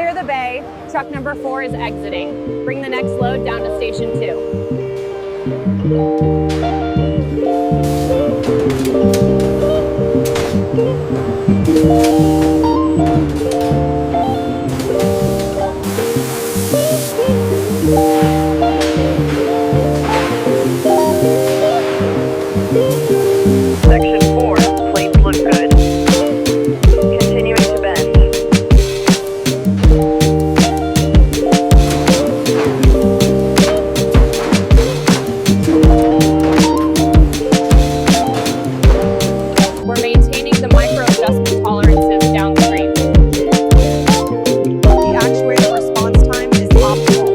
clear the bay. Truck number 4 is exiting. Bring the next load down to station 2. Section 4, plates look good. Continuing to bend. We're maintaining the micro adjustment tolerances downstream. The actuator response time is optimal.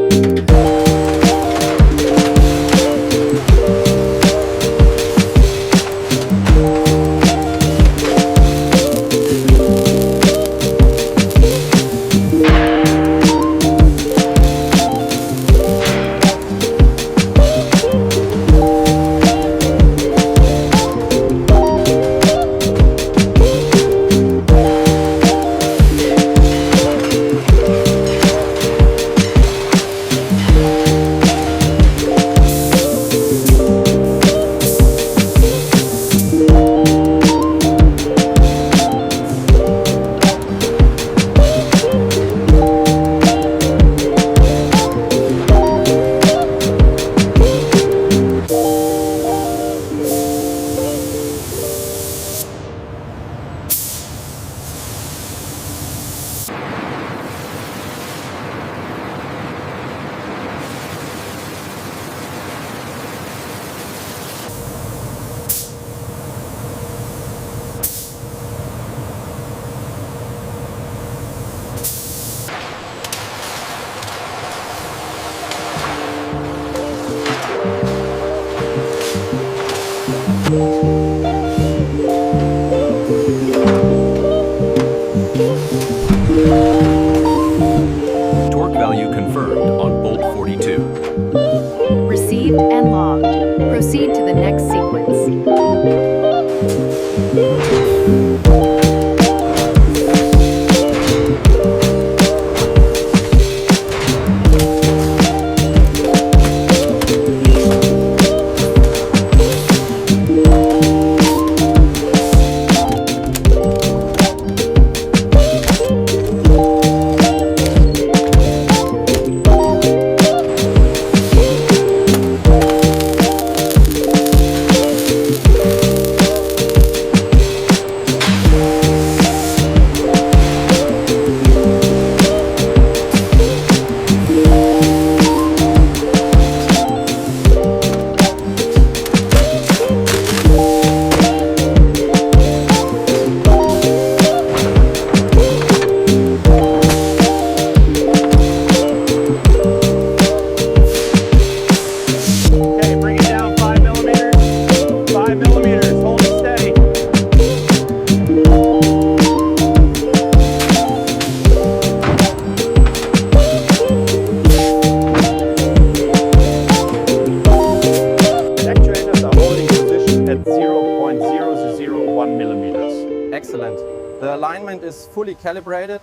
Torque value confirmed on bolt 42. Received and logged. Proceed to the next sequence. Excellent. The alignment is fully calibrated.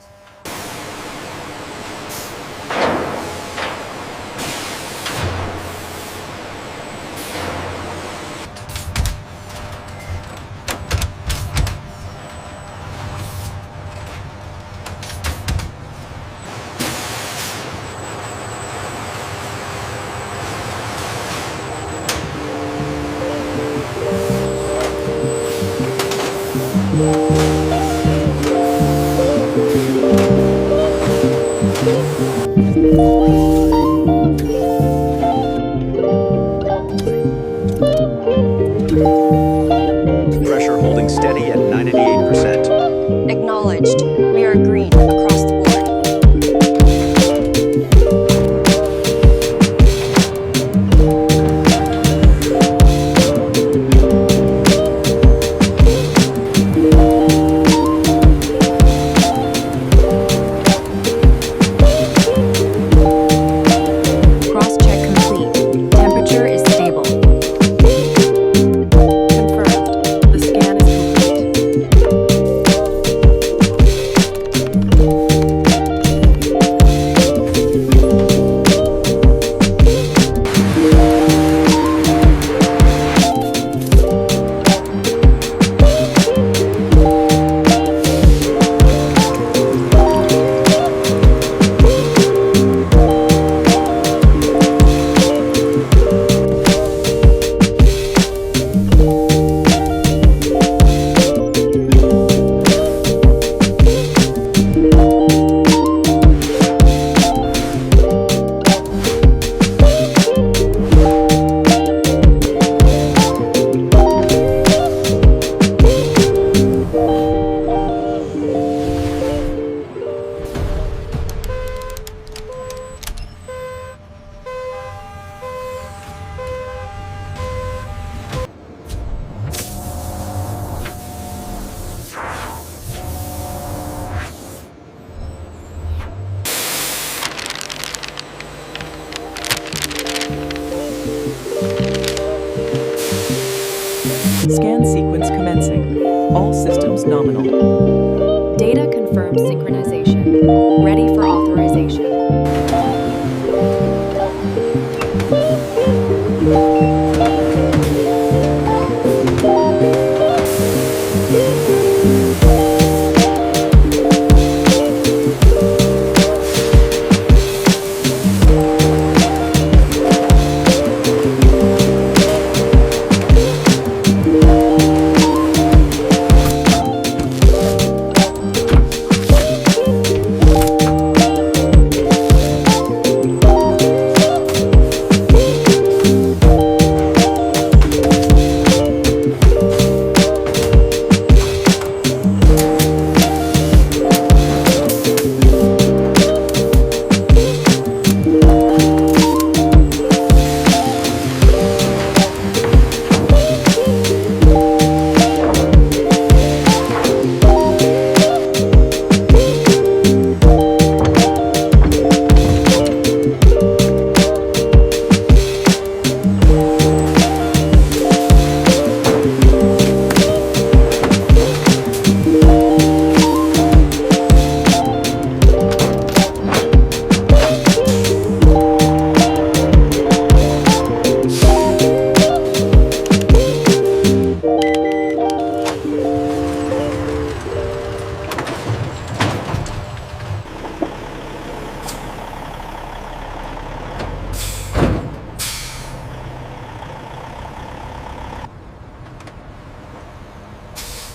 Pressure holding steady at 98%. Acknowledged. We are green across the board. Scan sequence commencing. All systems nominal. Data confirms synchronization. Ready for authorization.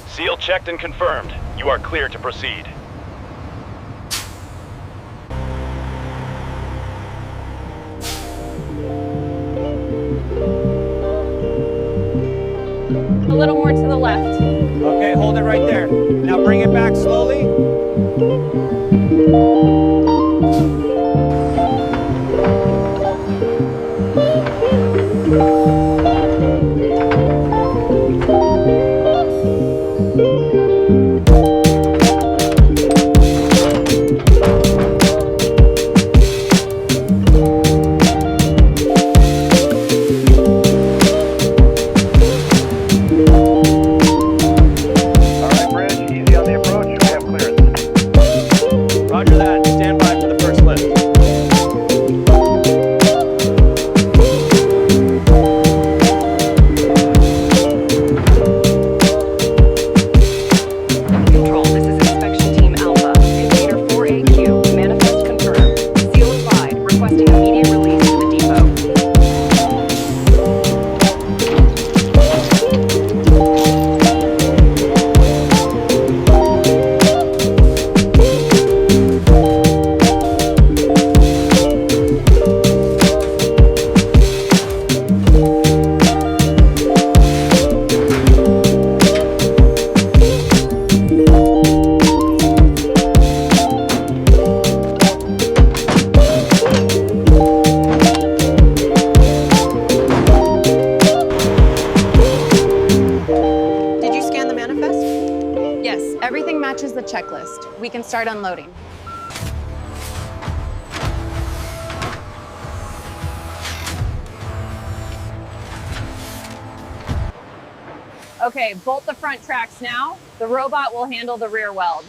Seal checked and confirmed. You are clear to proceed. A little more to the left. Okay, hold it right there. Now bring it back slowly. All right, Bridge, easy on the approach. We have clearance. Roger that. Stand by for the first lift. Control, this is Inspection Team Alpha. Container 4AQ, manifest confirmed. Seal applied, requesting immediate release to the depot. Did you scan the manifest? Yes, everything matches the checklist. We can start unloading. Okay, bolt the front tracks now. The robot will handle the rear weld.